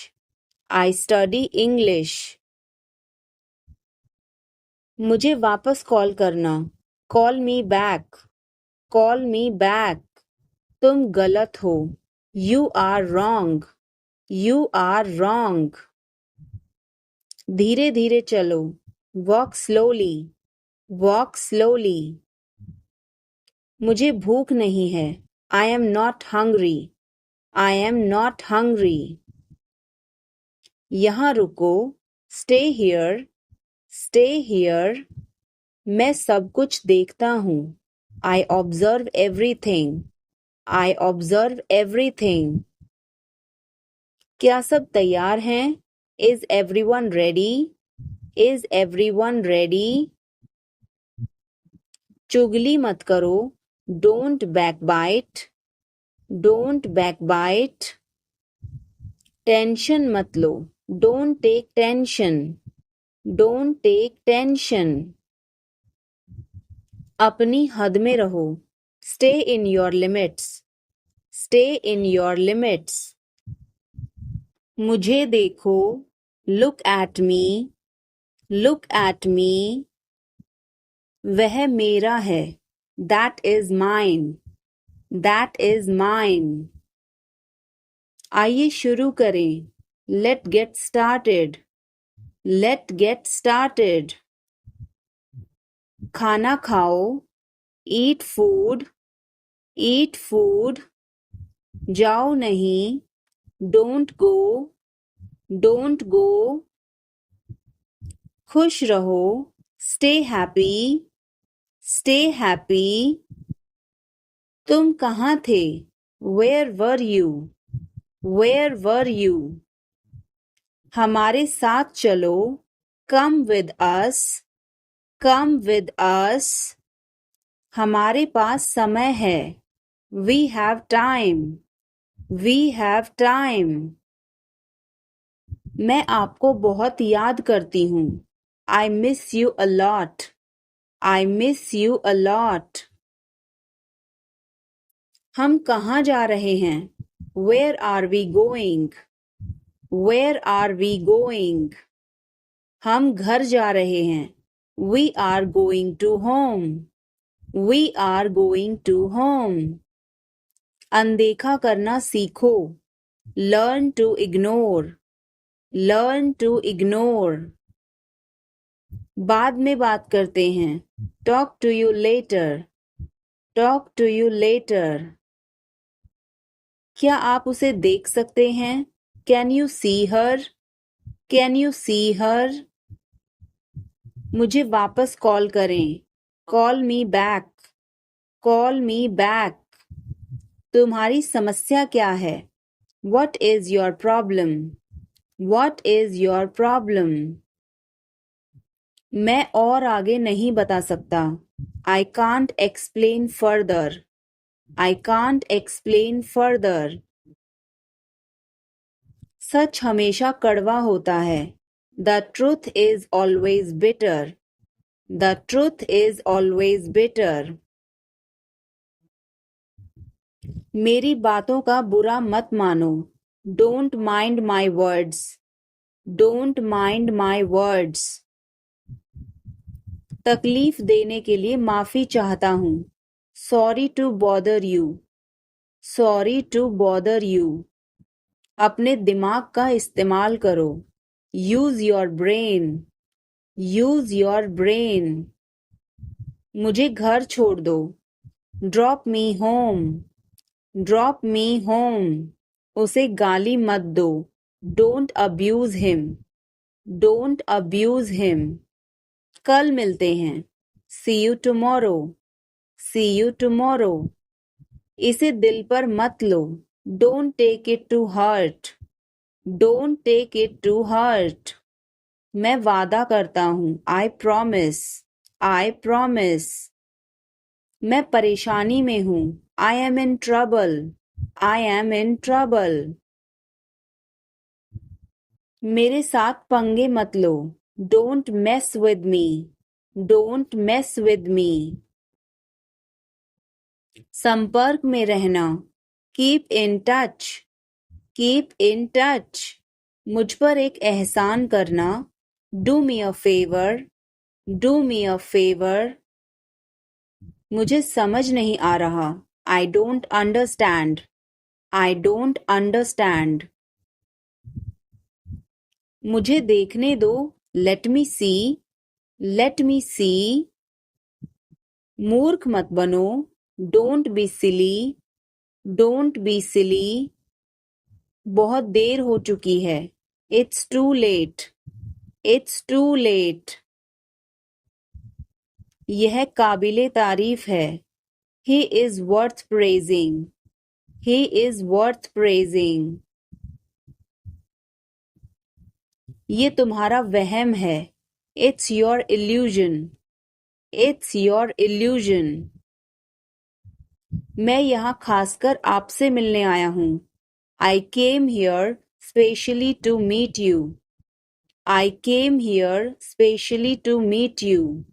I study English. मुझे वापस कॉल करना. Call me back. Call me back. तुम गलत हो. You are wrong. You are wrong. धीरे धीरे चलो. Walk slowly. Walk slowly. मुझे भूख नहीं है. I am not hungry. I am not hungry. यहाँ रुको. Stay here. Stay here. मैं सब कुछ देखता हूँ. I observe everything. I observe everything. क्या सब तैयार हैं? Is everyone ready? Is everyone ready? चुगली मत करो. Don't backbite. Don't backbite. Tension मत लो. Don't take tension. Don't take tension. अपनी हद में रहो. Stay in your limits. Stay in your limits. मुझे देखो. Look at me. Look at me. वह मेरा है. That is mine. That is mine. आइए शुरू करें. Let's get started. Let's get started. खाना खाओ. Eat food. Eat food. जाओ नहीं. Don't go. Don't go. खुश रहो. Stay happy. Stay happy. तुम कहाँ थे? Where were you? Where were you? हमारे साथ चलो. Come with us. Come with us. हमारे पास समय है. We have time. We have time. मैं आपको बहुत याद करती हूँ. I miss you a lot. I miss you a lot. हम कहाँ जा रहे हैं? Where are we going? Where are we going? हम घर जा रहे हैं. We are going to home. We are going to home. अनदेखा करना सीखो. Learn to ignore. Learn to ignore. बाद में बात करते हैं. Talk to you later. Talk to you later. क्या आप उसे देख सकते हैं? Can you see her? Can you see her? मुझे वापस कॉल करें. Call me back. Call me back. तुम्हारी समस्या क्या है? What is your problem? What is your problem? मैं और आगे नहीं बता सकता. I can't explain further. I can't explain further. सच हमेशा कड़वा होता है. The truth is always bitter. The truth is always bitter. मेरी बातों का बुरा मत मानो. Don't mind my words. Don't mind my words. तकलीफ देने के लिए माफी चाहता हूँ. Sorry to bother you. Sorry to bother you. अपने दिमाग का इस्तेमाल करो. Use your brain. Use your brain. मुझे घर छोड़ दो. Drop me home. Drop me home. उसे गाली मत दो. Don't abuse him. Don't abuse him. कल मिलते हैं. See you tomorrow. See you tomorrow. इसे दिल पर मत लो. Don't take it to heart. Don't take it to heart. मैं वादा करता हूँ. I promise. I promise. मैं परेशानी में हूँ। I am in trouble. I am in trouble. मेरे साथ पंगे मत लो। Don't mess with me. Don't mess with me. संपर्क में रहना। Keep in touch. Keep in touch. मुझ पर एक एहसान करना। Do me a favor. Do me a favor. मुझे समझ नहीं आ रहा। I don't understand. I don't understand. मुझे देखने दो। Let me see. Let me see. मूर्ख मत बनो। Don't be silly. Don't be silly. बहुत देर हो चुकी है। It's too late. It's too late. यह काबिले तारीफ है। He is worth praising. He is worth praising. ये तुम्हारा वहम है। It's your illusion. It's your illusion. मैं यहाँ खासकर आपसे मिलने आया हूँ। I came here specially to meet you. I came here specially to meet you.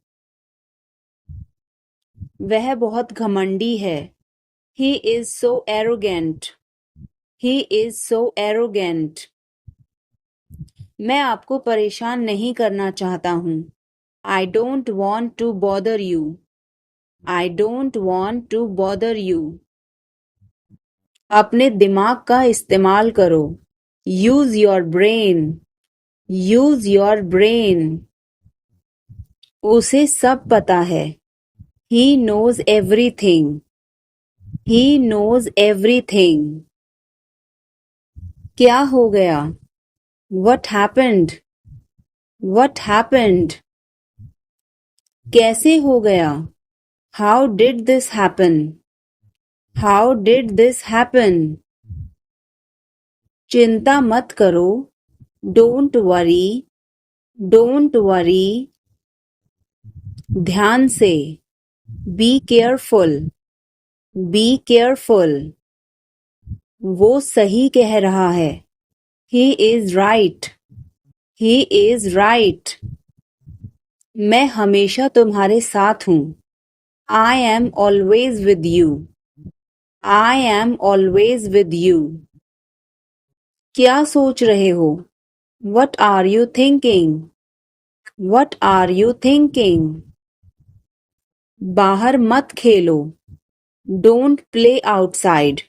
वह बहुत घमंडी है। He is so arrogant. He is so arrogant. मैं आपको परेशान नहीं करना चाहता हूँ। I don't want to bother you. I don't want to bother you. अपने दिमाग का इस्तेमाल करो। Use your brain. Use your brain. उसे सब पता है। He knows everything. He knows everything. क्या हो गया? What happened? What happened? कैसे हो गया? How did this happen? How did this happen? चिंता मत करो। Don't worry. Don't worry. ध्यान से। Be careful. Be careful. वो सही कह रहा है। He is right. He is right. मैं हमेशा तुम्हारे साथ हूँ। I am always with you. I am always with you. क्या सोच रहे हो? What are you thinking? What are you thinking? बाहर मत खेलो। Don't play outside.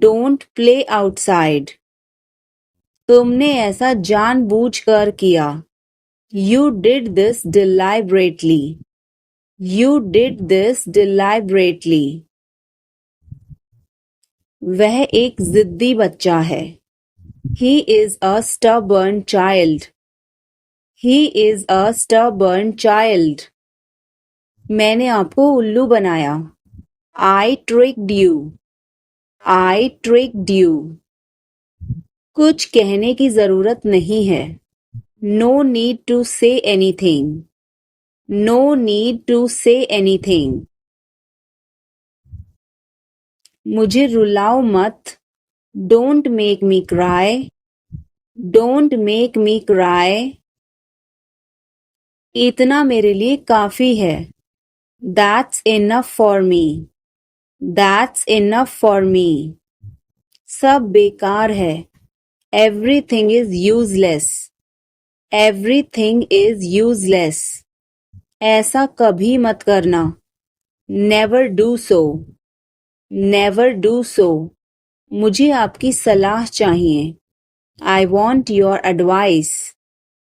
Don't play outside. तुमने ऐसा जानबूझकर किया। You did this deliberately. You did this deliberately. वह एक जिद्दी बच्चा है। He is a stubborn child. He is a stubborn child. मैंने आपको उल्लू बनाया। I tricked you. I tricked you. कुछ कहने की जरूरत नहीं है। No need to say anything. No need to say anything. मुझे रुलाओ मत। Don't make me cry. Don't make me cry. इतना मेरे लिए काफी है। That's enough for me. That's enough for me. सब बेकार है। Everything is useless. Everything is useless. ऐसा कभी मत करना। Never do so. Never do so. मुझे आपकी सलाह चाहिए। I want your advice.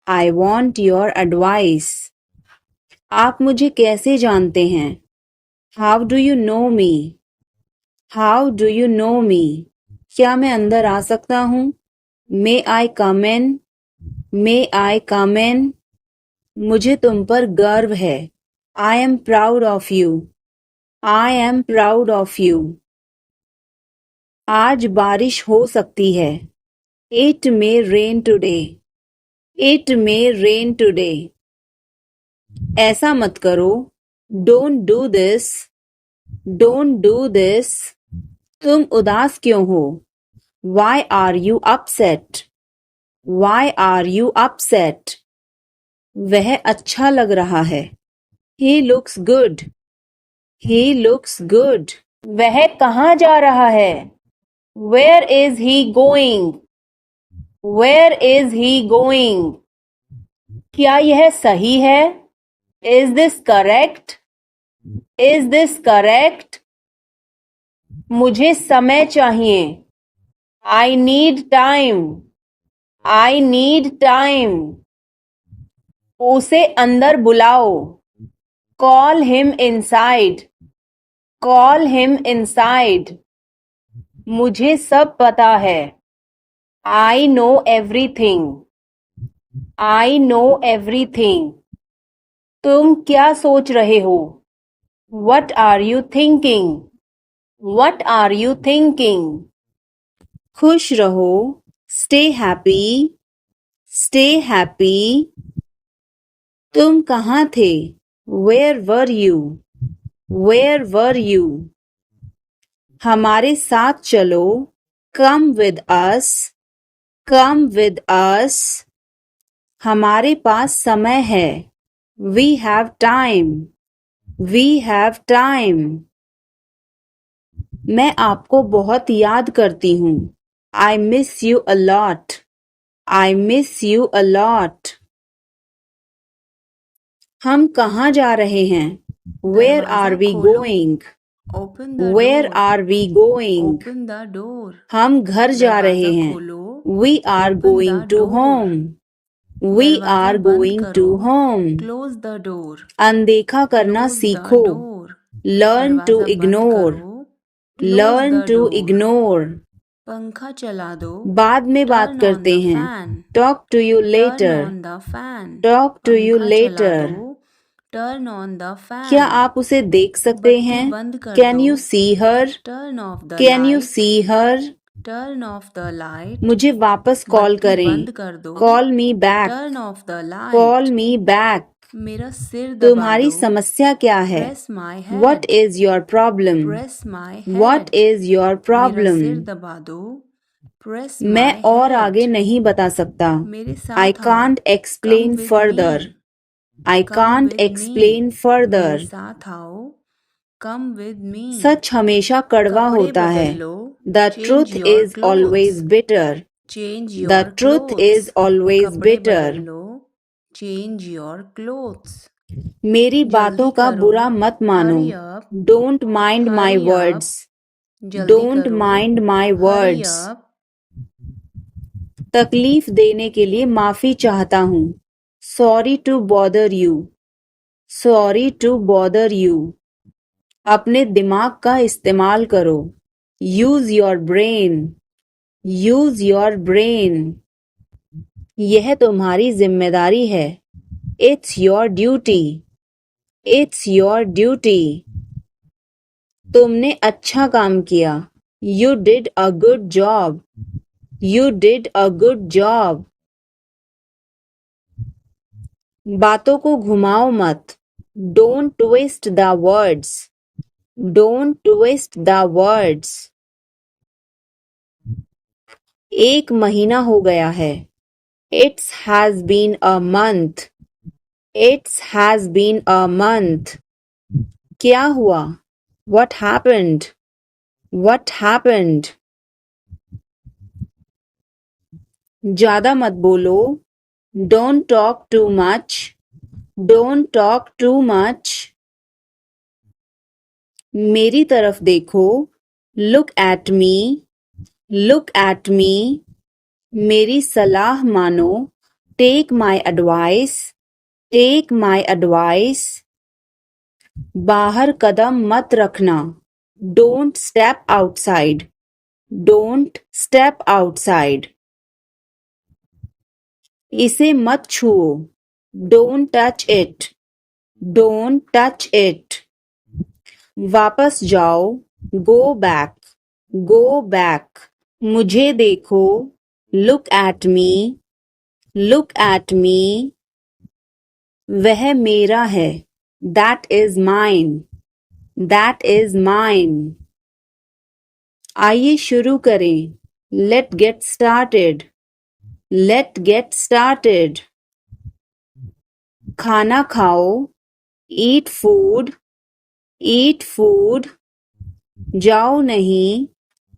I want your advice. आप मुझे कैसे जानते हैं? How do you know me? How do you know me? क्या मैं अंदर आ सकता हूँ? May I come in? May I come in? मुझे तुम पर गर्व है। I am proud of you. I am proud of you. आज बारिश हो सकती है। It may rain today. It may rain today. ऐसा मत करो। Don't do this. Don't do this. तुम उदास क्यों हो? Why are you upset? Why are you upset? वह अच्छा लग रहा है. He looks good. He looks good. वह कहाँ जा रहा है? Where is he going? Where is he going? क्या यह सही है? Is this correct? Is this correct? मुझे समय चाहिए. I need time. I need time. उसे अंदर बुलाओ. Call him inside. Call him inside. मुझे सब पता है. I know everything. I know everything. तुम क्या सोच रहे हो? What are you thinking? What are you thinking? खुश रहो. Stay happy. Stay happy. तुम कहाँ थे? Where were you? Where were you? हमारे साथ चलो. Come with us. Come with us. हमारे पास समय है. We have time. We have time. मैं आपको बहुत याद करती हूँ. I miss you a lot. I miss you a lot. हम कहाँ जा रहे हैं? Where are we going? Open the Where door. are we going? Open the door. हम घर जा रहे हैं. खोलो. We are Open going the to door. home. We दरवाजा are बंद going करो. to home. Close the door. अनदेखा करना Close the सीखो. door. Learn to दरवाजा बंद ignore. करो. Close Learn the to door. ignore. पंखा चला दो. बाद में बात Turn on करते the हैं. fan. Talk to you Turn later. on the fan. Talk to you पंखा चला later. दो. Turn on the fan. क्या आप उसे देख सकते बत्ती हैं? बंद कर Can दो. you see her? Turn off the Can you light. see her? Turn off the light. मुझे वापस कॉल बत्ती करें. बंद कर दो. Call me back. Turn off the light. Call me back. मेरा सिर दबा तुम्हारी दो. समस्या क्या है? Press my head. What is your problem? Press my head. What is your मेरा problem? सिर दबा दो. Press मैं my और head. आगे नहीं बता सकता. मेरे I साथ आओ. can't explain Come with further. me. I Come can't with me. explain further. मेरे साथ आओ. Come with me. सच हमेशा कड़वा कपड़े होता है. बदल लो. The Change truth your is clothes. always bitter. Change The your truth clothes. is always कपड़े बदल bitter. Low. Change your clothes. मेरी बातों का करो. बुरा मत मानो. Hurry up. Don't mind my Hurry up. words. जल्दी Don't करो. mind my Hurry words. up. तकलीफ देने के लिए माफी चाहता हूँ. Sorry to bother you. Sorry to bother you. अपने दिमाग का इस्तेमाल करो. Use your brain. Use your brain. यह तुम्हारी जिम्मेदारी है. It's your duty. It's your duty. तुमने अच्छा काम किया. You did a good job. You did a good job. बातों को घुमाओ मत. Don't twist the words. Don't twist the words. एक महीना हो गया है. It has been a month. It has been a month. क्या हुआ? What happened? What happened? ज्यादा मत बोलो. Don't talk too much. Don't talk too much. मेरी तरफ देखो. Look at me. Look at me. मेरी सलाह मानो. Take my advice. Take my advice. बाहर कदम मत रखना. Don't step outside. Don't step outside. इसे मत छुओ. Don't touch it. Don't touch it. वापस जाओ. Go back. Go back. मुझे देखो. Look at me. Look at me. वह मेरा है. That is mine. That is mine. आइए शुरू करें. Let's get started. Let's get started. खाना खाओ. Eat food. Eat food. जाओ नहीं.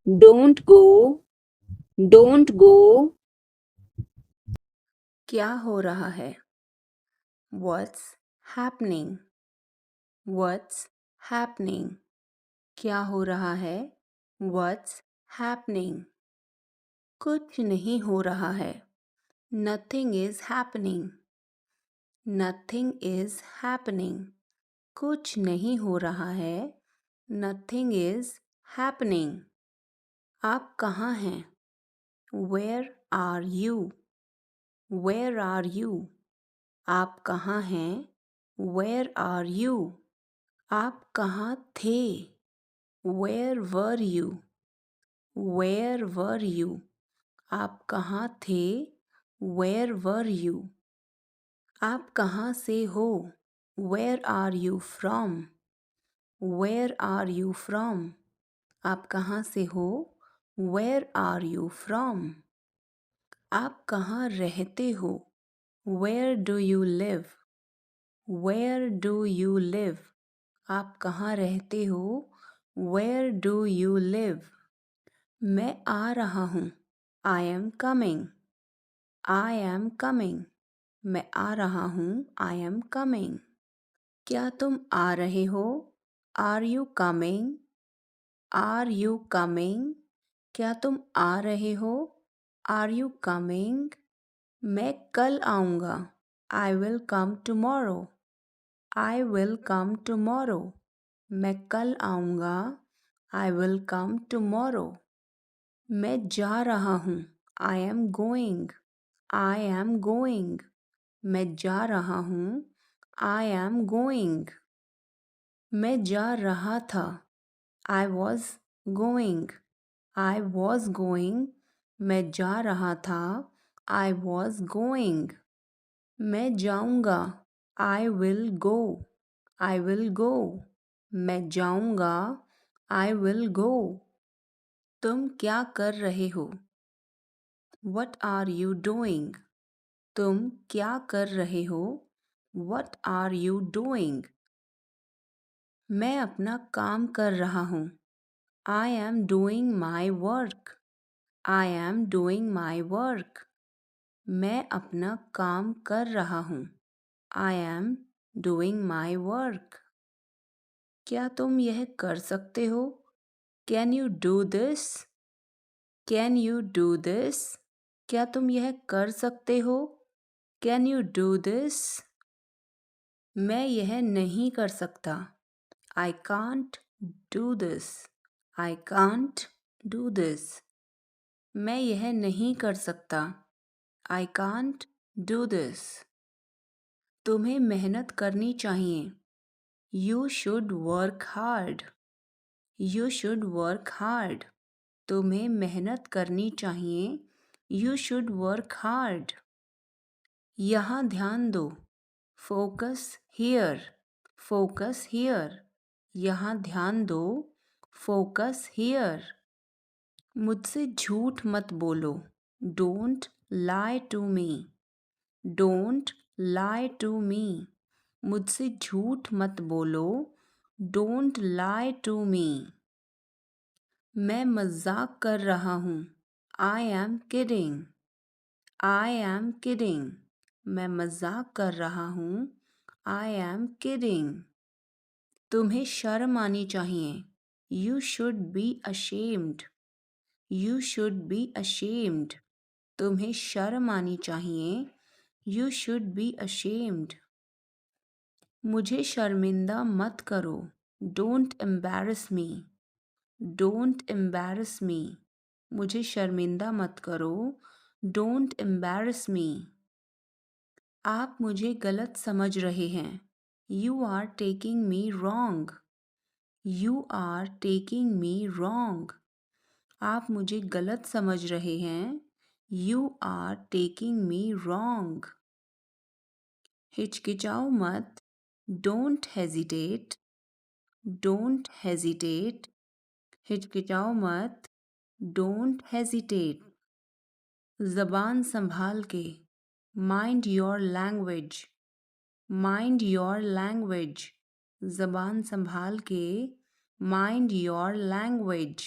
Don't go. Don't go. क्या हो रहा है? What's happening? What's happening? क्या हो रहा है? What's happening? कुछ नहीं हो रहा है. Nothing is happening. Nothing is happening. कुछ नहीं हो रहा है. Nothing is happening. आप कहाँ हैं? Where are you? Where are you? आप कहाँ हैं? Where are you? आप कहाँ थे? Where were you? Where were you? आप कहाँ थे? Where were you? आप कहाँ से हो? Where are you from? Where are you from? आप कहाँ से हो? Where are you from? आप कहाँ रहते हो? Where do you live? Where do you live? आप कहाँ रहते हो? Where do you live? मैं आ रहा हूँ. I am coming. I am coming. मैं आ रहा हूँ. I am coming. क्या तुम आ रहे हो? Are you coming? Are you coming? क्या तुम आ रहे हो? Are you coming? मैं कल आऊँगा. I will come tomorrow. I will come tomorrow. मैं कल आऊँगा. I will come tomorrow. मैं जा रहा हूँ. I am going. I am going. मैं जा रहा हूँ. I am going. मैं जा रहा था. I was going. I was going. मैं जा रहा था. I was going. मैं जाऊँगा. I will go. I will go. मैं जाऊँगा. I will go. तुम क्या कर रहे हो? What are you doing? तुम क्या कर रहे हो? What are you doing? मैं अपना काम कर रहा हूँ. I am doing my work. I am doing my work. मैं अपना काम कर रहा हूँ. I am doing my work. क्या तुम यह कर सकते हो? Can you do this? Can you do this? क्या तुम यह कर सकते हो? Can you do this? मैं यह नहीं कर सकता. I can't do this. I can't do this. मैं यह नहीं कर सकता. I can't do this. तुम्हें मेहनत करनी चाहिए. You should work hard. You should work hard. तुम्हें मेहनत करनी चाहिए. You should work hard. यहाँ ध्यान दो. Focus here. Focus here. यहाँ ध्यान दो. Focus here. मुझसे झूठ मत बोलो. Don't lie to me. Don't lie to me. मुझसे झूठ मत बोलो. Don't lie to me. मैं मजाक कर रहा हूँ. I am kidding. I am kidding. मैं मजाक कर रहा हूँ. I am kidding. तुम्हें शर्म आनी चाहिए. You should be ashamed. You should be ashamed. तुम्हें शर्म आनी चाहिए. You should be ashamed. मुझे शर्मिंदा मत करो. Don't embarrass me. Don't embarrass me. मुझे शर्मिंदा मत करो. Don't embarrass me. आप मुझे गलत समझ रहे हैं. You are taking me wrong. You are taking me wrong. आप मुझे गलत समझ रहे हैं. You are taking me wrong. हिचकिचाओ मत. Don't hesitate. डोंट हेजिटेट, हिचकिचाओ मत, डोंट हेजिटेट। ज़बान संभाल के, mind your language, mind your language. ज़बान संभाल के, माइंड योर लैंग्वेज।